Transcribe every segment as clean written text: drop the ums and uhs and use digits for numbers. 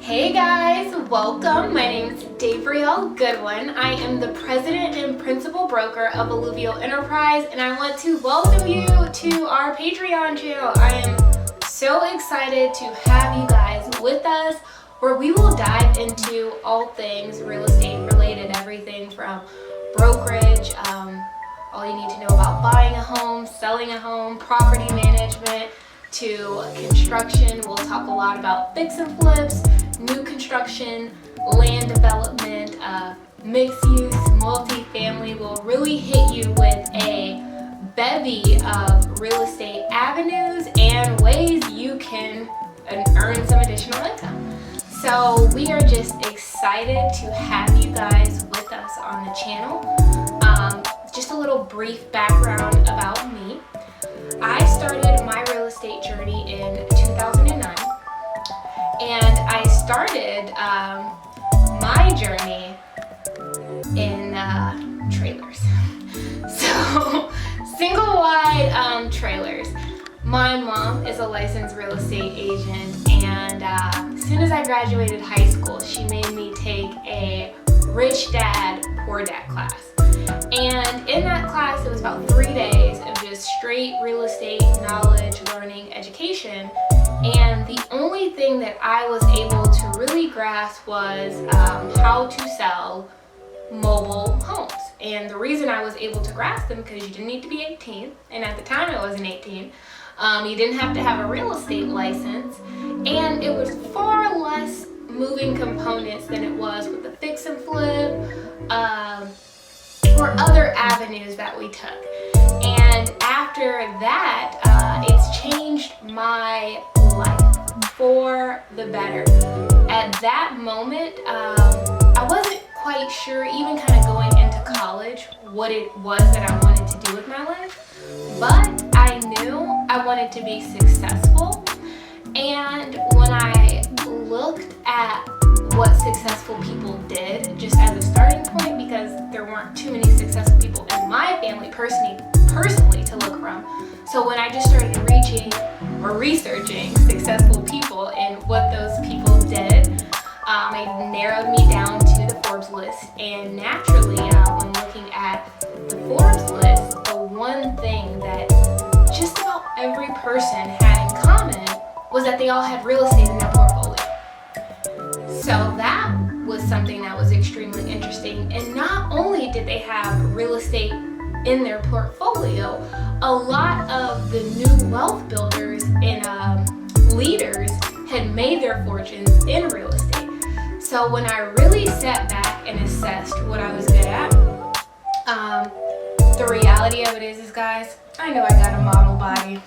Hey guys, welcome. My name is Davriel Goodwin. I am the president and principal broker of Alluvial Enterprise, and I want to welcome you to our Patreon channel. I am so excited to have you guys with us, where we will dive into all things real estate related, everything from brokerage, all you need to know about buying a home, selling a home, property management, to construction. We'll talk a lot about fix and flips, new construction, land development, mixed use, multifamily. Will really hit you with a bevy of real estate avenues and ways you can earn some additional income. So we are just excited to have you guys with us on the channel. Just a little brief background about me. I started my real estate journey in 2009, and I started my journey in trailers. So single wide trailers. My mom is a licensed real estate agent, and as soon as I graduated high school, she made me take a Rich Dad, Poor Dad class. And in that class, it was about 3 days of just straight real estate knowledge, learning, education. And the only thing that I was able to really grasp was how to sell mobile homes. And the reason I was able to grasp them, because you didn't need to be 18, and at the time I wasn't 18. You didn't have to have a real estate license, and it was far less moving components than it was with the fix and flip, or other avenues that we took. And after that, it's changed my life for the better. At that moment, I wasn't quite sure, even kind of going into college, what it was that I wanted to do with my life. But I knew I wanted to be successful. And when I looked at what successful people did, just as a starting point, because there weren't too many successful people in my family personally to look from. So when I just started researching successful and what those people did, it narrowed me down to the Forbes list. And naturally, when looking at the Forbes list, the one thing that just about every person had in common was that they all had real estate in their portfolio. So that was something that was extremely interesting. And not only did they have real estate in their portfolio, a lot of the new wealth builders and leaders had made their fortunes in real estate. So when I really sat back and assessed what I was good at, the reality of it is guys, I know I got a model body,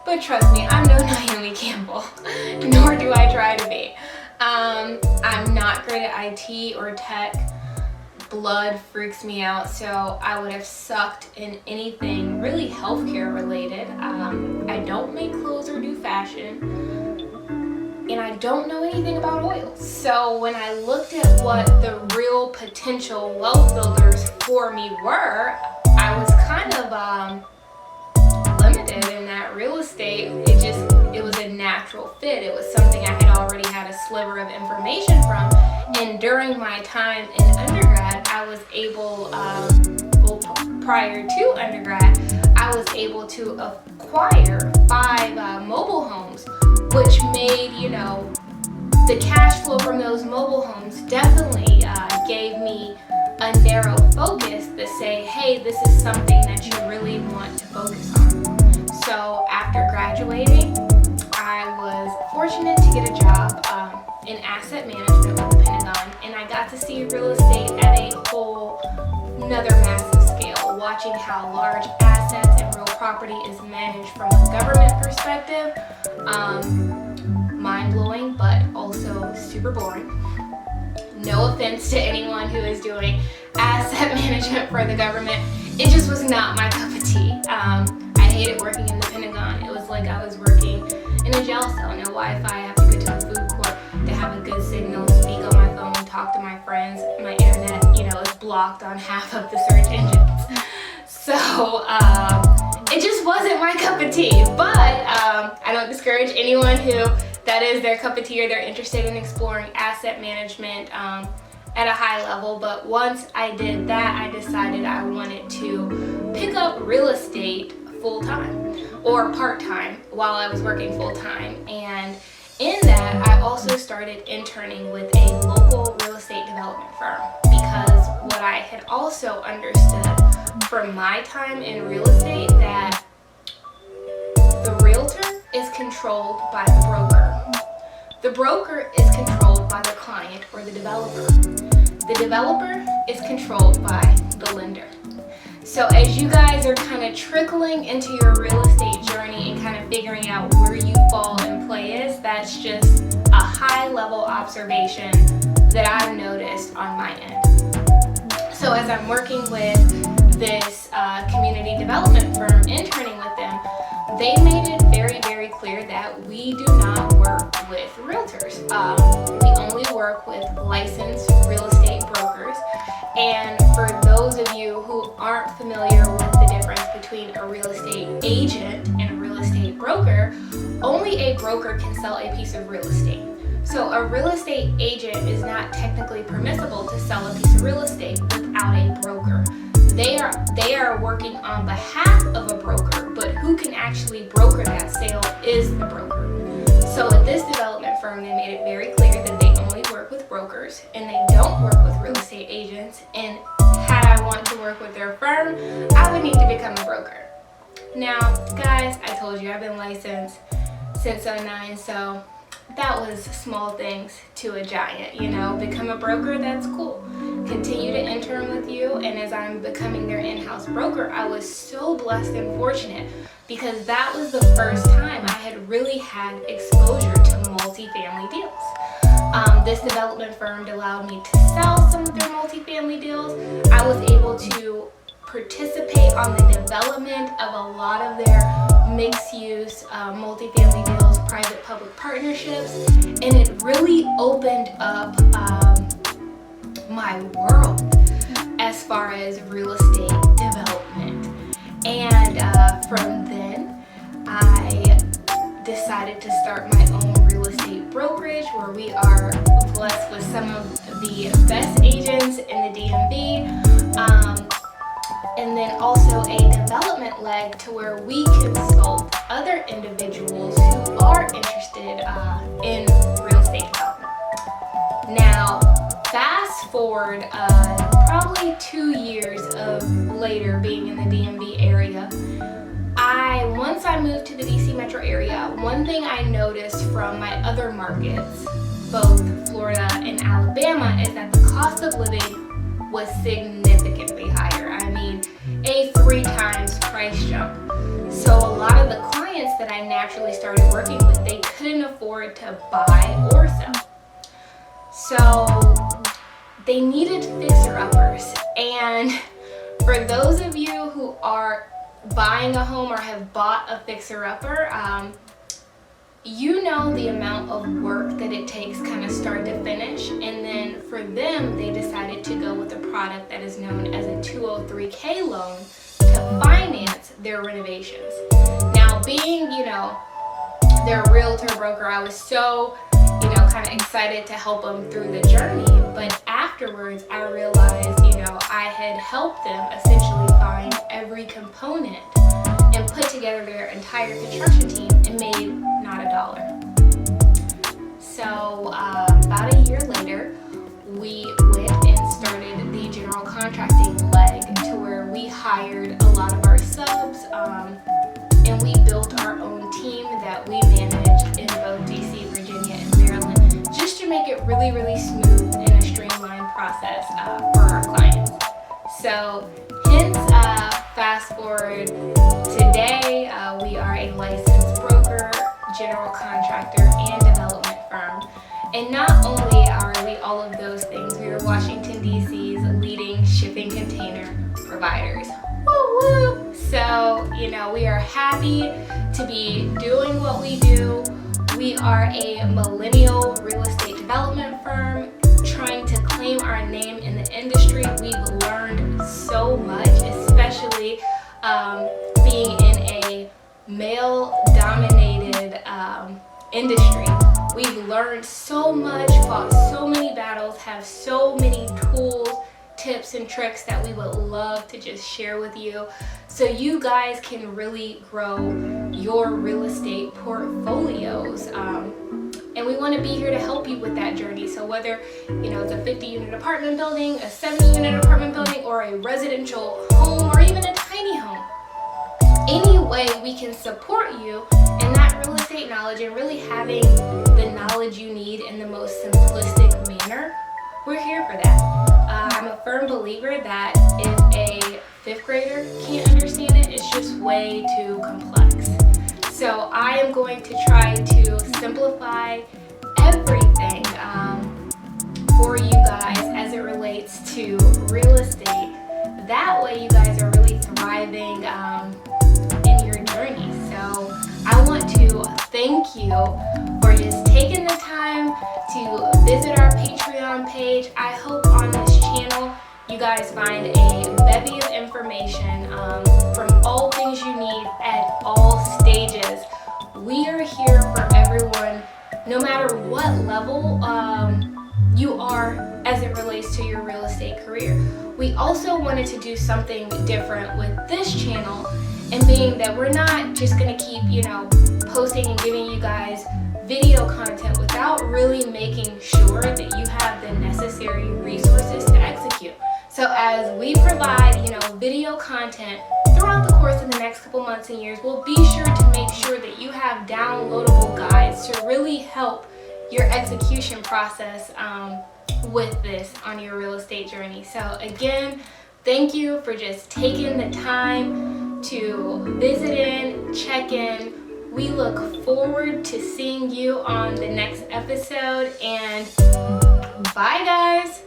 but trust me, I'm no Naomi Campbell, nor do I try to be. I'm not great at IT or tech. Blood freaks me out, so I would have sucked in anything really healthcare related. I don't make clothes or do fashion, and I don't know anything about oils. So when I looked at what the real potential wealth builders for me were, I was kind of limited in that real estate. It was a natural fit. It was something I had already had a sliver of information from. And during my time in undergrad, I was able, prior to undergrad, I was able to acquire 5 mobile homes, which made, the cash flow from those mobile homes definitely gave me a narrow focus to say, hey, this is something that you really want to focus on. So after graduating, I was fortunate to get a job in asset management with the Pentagon, and I got to see real estate at a whole another massive scale, watching how large assets and real property is managed from a government perspective. Mind-blowing, but also super boring. No offense to anyone who is doing asset management for the government. It just was not my cup of tea. I hated working in the Pentagon. It was like I was working in a jail cell. No Wi-Fi. I have to go to a food court to have a good signal, speak on my phone, talk to my friends. My internet, is blocked on half of the search engines. So it just wasn't my cup of tea. But I don't discourage anyone who that is their cup of tea, or they're interested in exploring asset management at a high level. But once I did that, I decided I wanted to pick up real estate full-time or part-time while I was working full-time. And in that, I also started interning with a local real estate development firm, because what I had also understood from my time in real estate, that the realtor is controlled by the broker. The broker is controlled by the client or the developer. The developer is controlled by the lender. So as you guys are kind of trickling into your real estate journey and kind of figuring out where you fall in place, that's just a high level observation that I've noticed on my end. So as I'm working with this community development firm, interning with them, they made it very, very clear that we do not work with realtors. We only work with licensed real estate brokers. And for those of you who aren't familiar with the difference between a real estate agent and a real estate broker, only a broker can sell a piece of real estate. So a real estate agent is not technically permissible to sell a piece of real estate without a broker. They are working on behalf of a broker, but who can actually broker that sale is the broker. So at this development firm, they made it very clear that they only work with brokers and they don't work with real estate agents. And had I want to work with their firm, I would need to become a broker. Now, guys, I told you I've been licensed since 2009, so that was small things to a giant, you know. Become a broker, that's cool. Continue to intern with you, and as I'm becoming their in-house broker, I was so blessed and fortunate, because that was the first time I had really had exposure to multifamily deals. This development firm allowed me to sell some of their multifamily deals. I was able to participate on the development of a lot of their mixed-use multifamily deals, private-public partnerships, and it really opened up my world as far as real estate development. And from then, I decided to start my own real estate brokerage, where we are blessed with some of the best agents in the DMV. And then also a development leg to where we consult other individuals who are interested in real estate development. Now, fast forward probably 2 years of later being in the DMV area, once I moved to the DC metro area, one thing I noticed from my other markets, both Florida and Alabama, is that the cost of living was significantly higher. I mean, a 3 times price jump. So a lot of the clients that I naturally started working with, they couldn't afford to buy or sell. So they needed fixer-uppers. And for those of you who are buying a home or have bought a fixer-upper, you know the amount of work that it takes kind of start to finish. And then for them, they decided to go with a product that is known as a 203K loan to finance their renovations. Now, being, their realtor broker, I was so, kind of excited to help them through the journey. But afterwards, I realized, I had helped them essentially find every component and put together their entire construction team and made not a dollar. So about a year later, we went and started the general contracting leg, to where we hired a lot of our subs, and we built our own team that we manage in both DC, Virginia, and Maryland, just to make it really, really smooth and a streamlined process for our clients. So hence, fast forward today, we are a licensed broker, general contractor, and development firm. And not only are we all of those things, we are Washington, D.C.'s leading shipping container providers. Woo woo! So, we are happy to be doing what we do. We are a millennial real estate development firm trying to claim our name in the industry. We've learned so much, especially being in a male-dominated industry. learned so much, fought so many battles, have so many tools, tips, and tricks that we would love to just share with you so you guys can really grow your real estate portfolios. And we want to be here to help you with that journey. So whether, it's a 50-unit apartment building, a 70-unit apartment building, or a residential home, or even a tiny home, any way we can support you in that real estate knowledge and really having the knowledge you need in the most simplistic manner, we're here for that. I'm a firm believer that if a 5th grader can't understand it, it's just way too complex. So I am going to try to simplify everything for you guys as it relates to real estate. That way you guys are really thriving in your journey. So I want to thank you for just taking the time to visit our Patreon page. I hope on this channel you guys find a bevy of information from all things you need at all stages. We are here for everyone, no matter what level you are as it relates to your real estate career. We also wanted to do something different with this channel, and being that we're not just going to keep, posting and giving you guys video content without really making sure that you have the necessary resources to execute. So as we provide, video content throughout the course of the next couple months and years, we'll be sure to make sure that you have downloadable guides to really help your execution process with this on your real estate journey. So again, thank you for just taking the time to visit in, check in. We look forward to seeing you on the next episode, and bye guys!